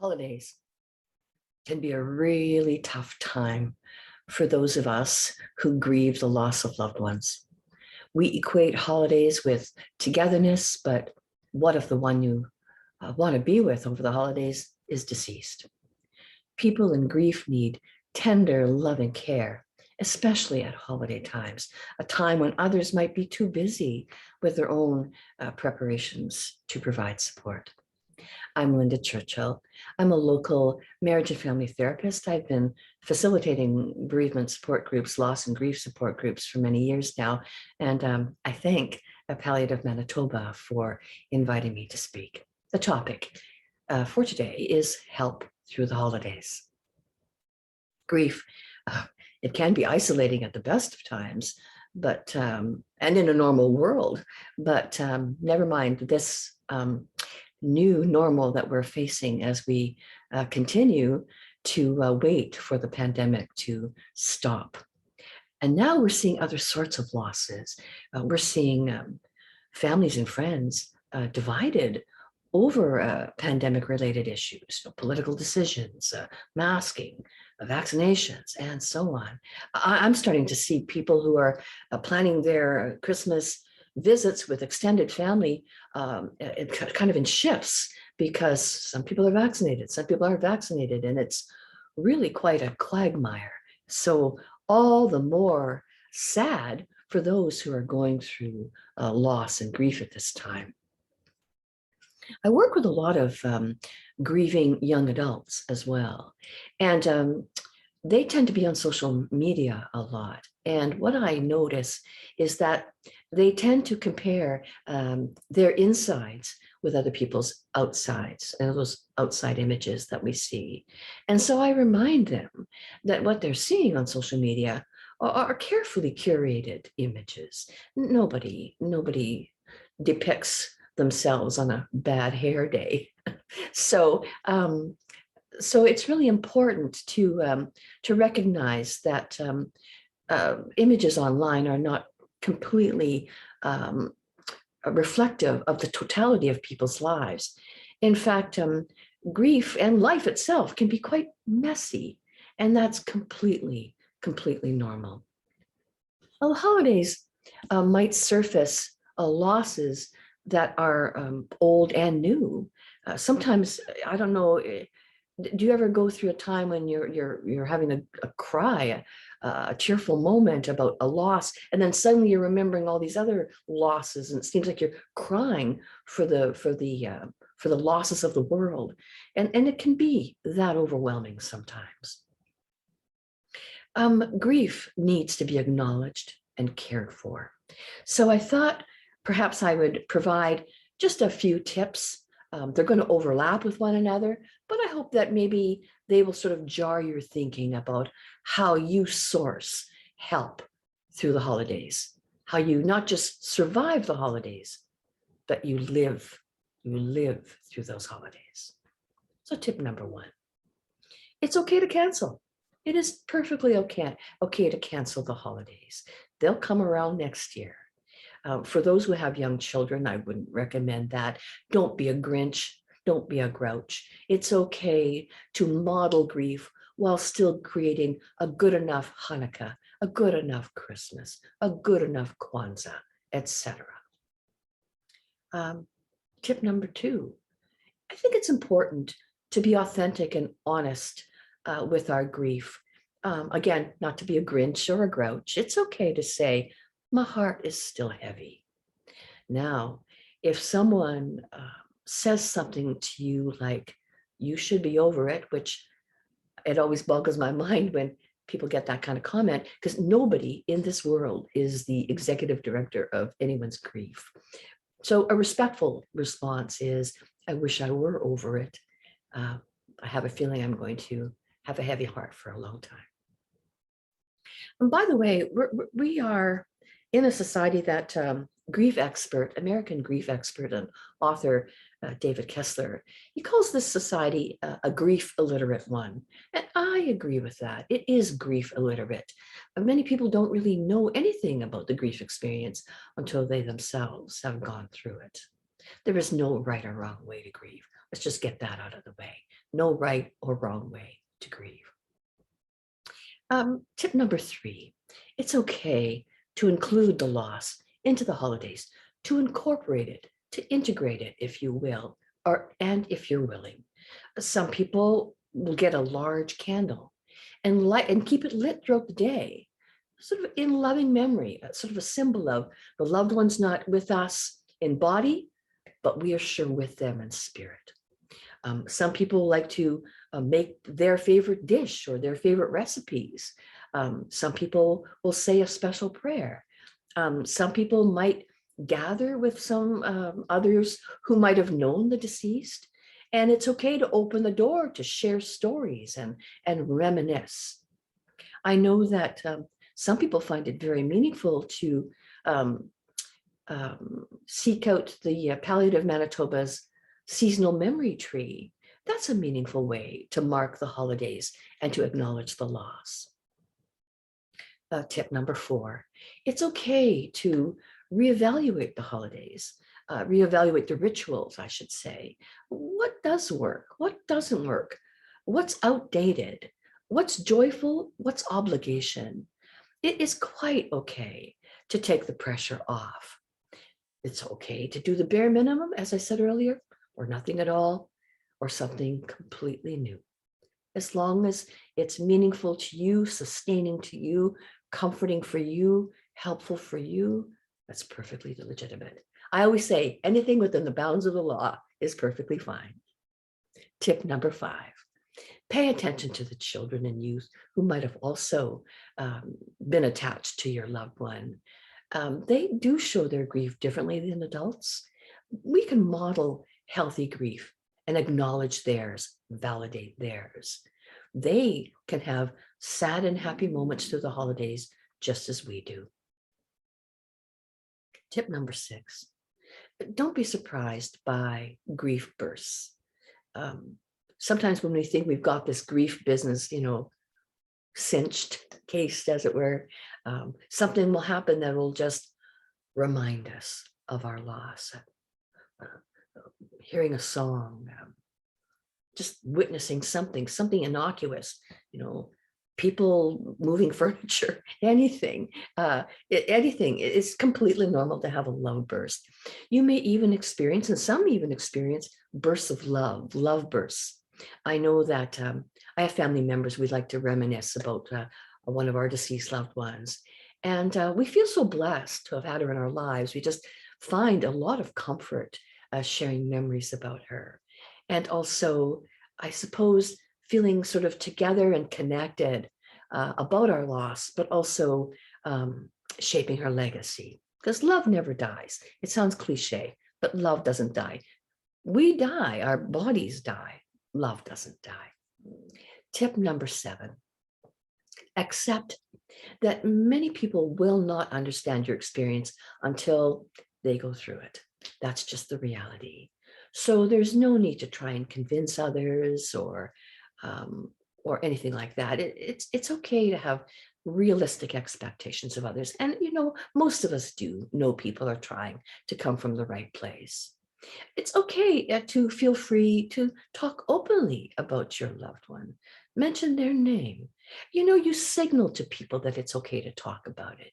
Holidays can be a really tough time for those of us who grieve the loss of loved ones. We equate holidays with togetherness, but what if the one you want to be with over the holidays is deceased? People in grief need tender, loving care, especially at holiday times, a time when others might be too busy with their own preparations to provide support. I'm Linda Churchill. I'm a local marriage and family therapist. I've been facilitating bereavement support groups, loss and grief support groups for many years now. And I thank Palliative Manitoba for inviting me to speak. The topic for today is help through the holidays. Grief, it can be isolating at the best of times, but and in a normal world, but never mind this new normal that we're facing as we continue to wait for the pandemic to stop. And now we're seeing other sorts of losses. We're seeing families and friends divided over pandemic-related issues, political decisions, masking, vaccinations, and so on. I'm starting to see people who are planning their Christmas visits with extended family kind of in shifts because some people are vaccinated, some people aren't vaccinated, and it's really quite a quagmire. So all the more sad for those who are going through loss and grief at this time. I work with a lot of grieving young adults as well. And they tend to be on social media a lot. And what I notice is that they tend to compare their insides with other people's outsides, and those outside images that we see. And so I remind them that what they're seeing on social media are carefully curated images. Nobody depicts themselves on a bad hair day. So so it's really important to recognize that images online are not completely reflective of the totality of people's lives. In fact, grief and life itself can be quite messy, and that's completely normal. Well, holidays might surface losses that are old and new. Sometimes, I don't know, do you ever go through a time when you're having a cry, a tearful moment about a loss, and then suddenly you're remembering all these other losses, and it seems like you're crying for the losses of the world, and it can be that overwhelming sometimes. Grief needs to be acknowledged and cared for. So I thought perhaps I would provide just a few tips. They're going to overlap with one another, but I hope that maybe they will sort of jar your thinking about how you source help through the holidays, how you not just survive the holidays, but you live through those holidays. So tip number one, it's okay to cancel. It is perfectly okay to cancel the holidays. They'll come around next year. For those who have young children, I wouldn't recommend that. Don't be a Grinch. Don't be a grouch. It's okay to model grief while still creating a good enough Hanukkah, a good enough Christmas, a good enough Kwanzaa, etc. Tip number two, I think it's important to be authentic and honest with our grief. Again, not to be a Grinch or a grouch. It's okay to say, my heart is still heavy. Now, if someone says something to you like, you should be over it, which it always boggles my mind when people get that kind of comment, because nobody in this world is the executive director of anyone's grief. So a respectful response is, I wish I were over it. I have a feeling I'm going to have a heavy heart for a long time. And by the way, we are in a society that grief expert, American grief expert and author David Kessler, he calls this society a grief illiterate one. And I agree with that. It is grief illiterate. Many people don't really know anything about the grief experience until they themselves have gone through it. There is no right or wrong way to grieve. Let's just get that out of the way. No right or wrong way to grieve. Tip number 3, it's okay to include the loss into the holidays, to incorporate it, to integrate it, if you will, and if you're willing. Some people will get a large candle and light and keep it lit throughout the day, sort of in loving memory, sort of a symbol of the loved one's not with us in body, but we are sure with them in spirit. Some people like to make their favorite dish or their favorite recipes. Some people will say a special prayer. Some people might gather with some others who might have known the deceased. And it's okay to open the door to share stories and reminisce. I know that some people find it very meaningful to seek out the Palliative Manitoba's seasonal memory tree. That's a meaningful way to mark the holidays and to acknowledge the loss. Tip number 4, it's okay to reevaluate the holidays, reevaluate the rituals, I should say. What does work? What doesn't work? What's outdated? What's joyful? What's obligation? It is quite okay to take the pressure off. It's okay to do the bare minimum, as I said earlier, or nothing at all, or something completely new. As long as it's meaningful to you, sustaining to you, comforting for you, helpful for you, that's perfectly legitimate. I always say anything within the bounds of the law is perfectly fine. Tip number 5, pay attention to the children and youth who might have also been attached to your loved one. They do show their grief differently than adults. We can model healthy grief and acknowledge theirs, validate theirs. They can have sad and happy moments through the holidays just as we do. Tip number 6, don't be surprised by grief bursts. Sometimes when we think we've got this grief business, cinched, cased, as it were, something will happen that will just remind us of our loss. Hearing a song, just witnessing something innocuous, people moving furniture, anything. Anything. It's completely normal to have a love burst. You may even experience, and some even experience, bursts of love bursts. I know that I have family members, we'd like to reminisce about one of our deceased loved ones. And we feel so blessed to have had her in our lives. We just find a lot of comfort sharing memories about her. And also, I suppose, feeling sort of together and connected about our loss, but also shaping her legacy. Because love never dies. It sounds cliche, but love doesn't die. We die, our bodies die. Love doesn't die. Tip number 7, accept that many people will not understand your experience until they go through it. That's just the reality. So there's no need to try and convince others or anything like that. It's okay to have realistic expectations of others. And, most of us do know people are trying to come from the right place. It's okay to feel free to talk openly about your loved one. Mention their name. You signal to people that it's okay to talk about it.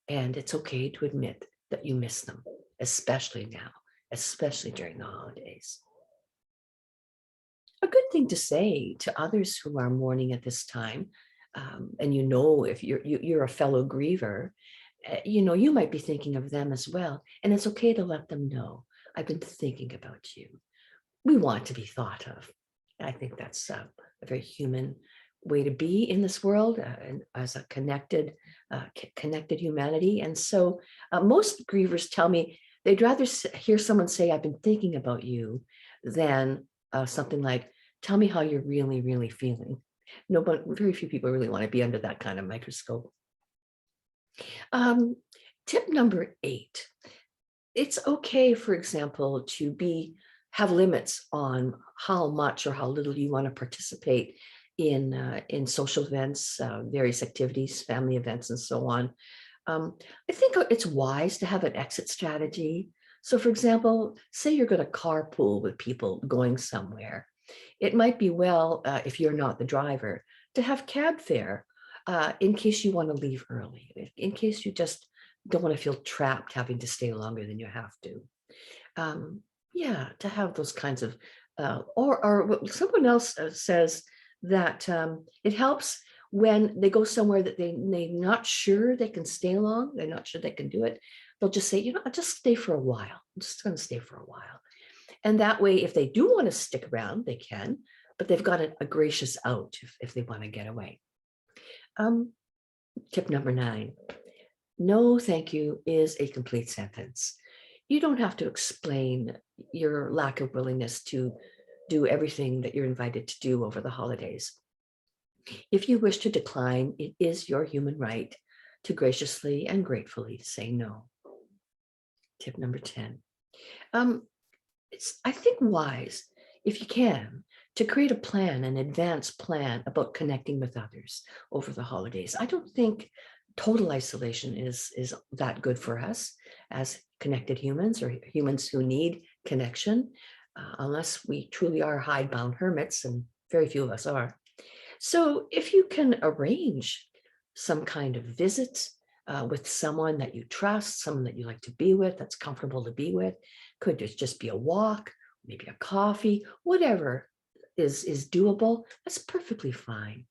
And it's okay to admit that you miss them, especially now, especially during the holidays. A good thing to say to others who are mourning at this time, and if you're a fellow griever, you might be thinking of them as well. And it's okay to let them know, I've been thinking about you. We want to be thought of. I think that's a very human way to be in this world, and as a connected humanity. And so most grievers tell me they'd rather hear someone say, I've been thinking about you, than something like, tell me how you're really, really feeling. No, but very few people really want to be under that kind of microscope. Tip number 8, it's okay, for example, to have limits on how much or how little you want to participate in social events, various activities, family events, and so on. I think it's wise to have an exit strategy So, for example, say you're going to carpool with people going somewhere. It might be well, if you're not the driver, to have cab fare in case you want to leave early, in case you just don't want to feel trapped having to stay longer than you have to. Um, yeah, to have those kinds of, or what someone else says that it helps when they go somewhere that they're not sure they can stay long, they're not sure they can do it. They'll just say, I'll just stay for a while. I'm just going to stay for a while. And that way, if they do want to stick around, they can, but they've got a gracious out if they want to get away. Um, Tip number 9, no, thank you is a complete sentence. You don't have to explain your lack of willingness to do everything that you're invited to do over the holidays. If you wish to decline, it is your human right to graciously and gratefully say no. Tip number 10. It's, I think, wise, if you can, to create a plan, an advanced plan about connecting with others over the holidays. I don't think total isolation is that good for us as connected humans or humans who need connection, unless we truly are hidebound hermits, and very few of us are. So if you can arrange some kind of visit with someone that you trust, someone that you like to be with, that's comfortable to be with, could just be a walk, maybe a coffee, whatever is doable, that's perfectly fine.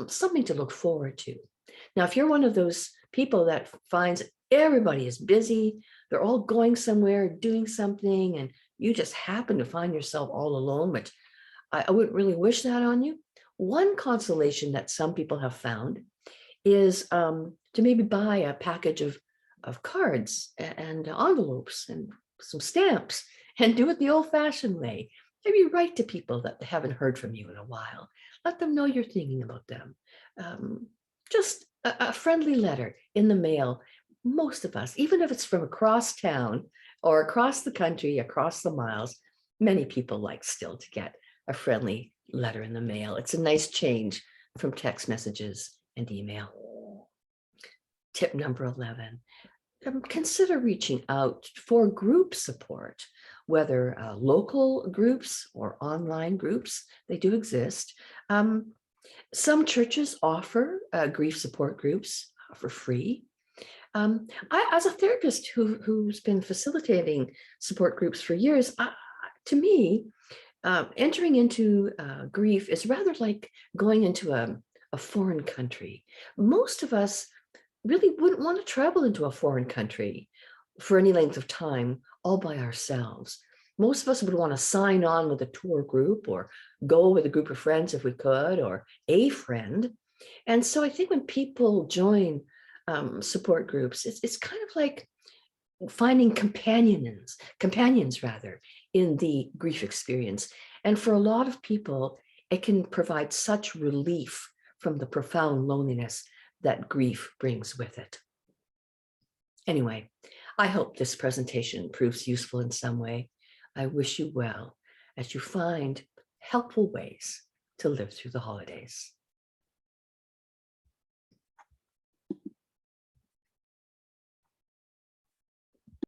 Something to look forward to. Now, if you're one of those people that finds everybody is busy, they're all going somewhere, doing something, and you just happen to find yourself all alone, which I wouldn't really wish that on you. One consolation that some people have found is to maybe buy a package of cards and envelopes and some stamps and do it the old-fashioned way. Maybe write to people that haven't heard from you in a while. Let them know you're thinking about them. Just a friendly letter in the mail. Most of us, even if it's from across town or across the country, across the miles, many people like still to get a friendly letter in the mail. It's a nice change from text messages and email. Tip number 11, consider reaching out for group support, whether local groups or online groups, they do exist. Some churches offer grief support groups for free. As a therapist who's been facilitating support groups for years, to me, entering into grief is rather like going into a foreign country. Most of us really wouldn't want to travel into a foreign country for any length of time all by ourselves. Most of us would want to sign on with a tour group or go with a group of friends if we could, or a friend. And so I think when people join support groups, it's kind of like finding companions rather, in the grief experience. And for a lot of people, it can provide such relief from the profound loneliness that grief brings with it. Anyway, I hope this presentation proves useful in some way. I wish you well as you find helpful ways to live through the holidays.